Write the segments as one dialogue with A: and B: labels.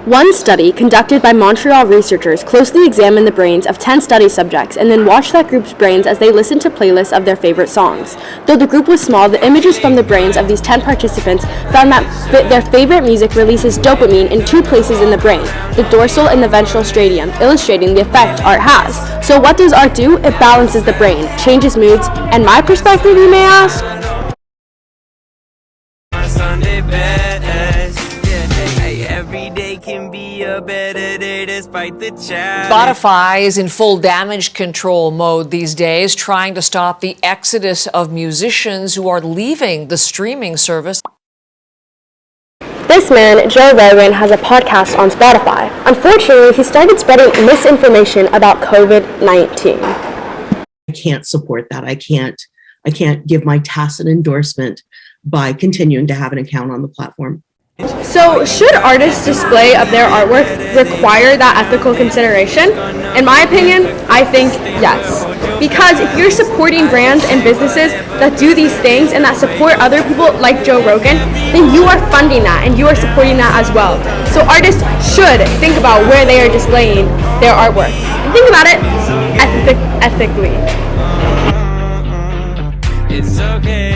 A: One study, conducted by Montreal researchers, closely examined the brains of 10 study subjects and then watched that group's brains as they listened to playlists of their favorite songs. Though the group was small, the images from the brains of these 10 participants found that their favorite music releases dopamine in two places in the brain, the dorsal and the ventral striatum, illustrating the effect art has. So what does art do? It balances the brain, changes moods, and my perspective, you may ask?
B: Every day can be a better day despite the challenge.
C: Spotify is in full damage control mode these days, trying to stop the exodus of musicians who are leaving the streaming service.
A: This man, Joe Rogan, has a podcast on Spotify. Unfortunately, he started spreading misinformation about COVID-19.
D: I can't support that. I can't give my tacit endorsement by continuing to have an account on the platform.
A: So, should artists' display of their artwork require that ethical consideration? In my opinion, I think yes. Because if you're supporting brands and businesses that do these things and that support other people like Joe Rogan, then you are funding that and you are supporting that as well. So artists should think about where they are displaying their artwork. And think about it ethically.
B: It's okay.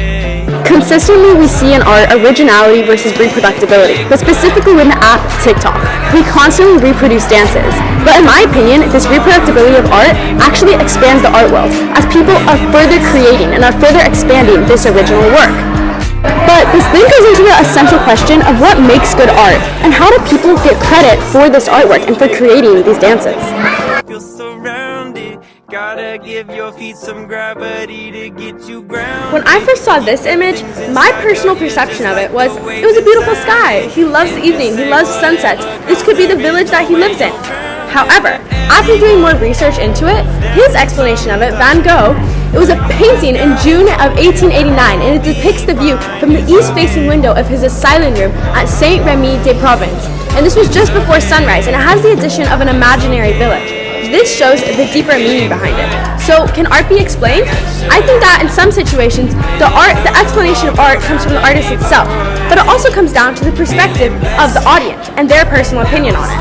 A: Consistently, we see in art originality versus reproducibility, but specifically with the app TikTok, we constantly reproduce dances. But in my opinion, this reproducibility of art actually expands the art world, as people are further creating and are further expanding this original work. But this then goes into the essential question of what makes good art, and how do people get credit for this artwork and for creating these dances?
B: Feel surrounded. Gotta give your feet some gravity to get you grounded.
A: When I first saw this image, my personal perception of it was a beautiful sky. He loves the evening, he loves sunsets. This could be the village that he lives in. However, after doing more research into it, his explanation of it, Van Gogh, it was a painting in June of 1889, and it depicts the view from the east-facing window of his asylum room at Saint-Rémy-de-Provence. And this was just before sunrise, and it has the addition of an imaginary village. This shows the deeper meaning behind it. So, can art be explained? I think that in some situations, the explanation of art comes from the artist itself, but it also comes down to the perspective of the audience and their personal opinion on it.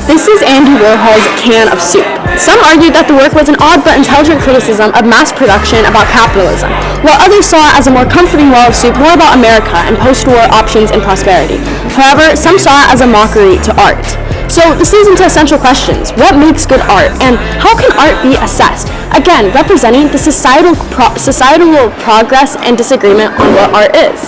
A: This is Andy Warhol's Can of Soup. Some argued that the work was an odd but intelligent criticism of mass production about capitalism, while others saw it as a more comforting wall of soup more about America and post-war options and prosperity. However, some saw it as a mockery to art. So this leads into essential questions. What makes good art, and how can art be assessed? Again, representing the societal progress and disagreement on what art is.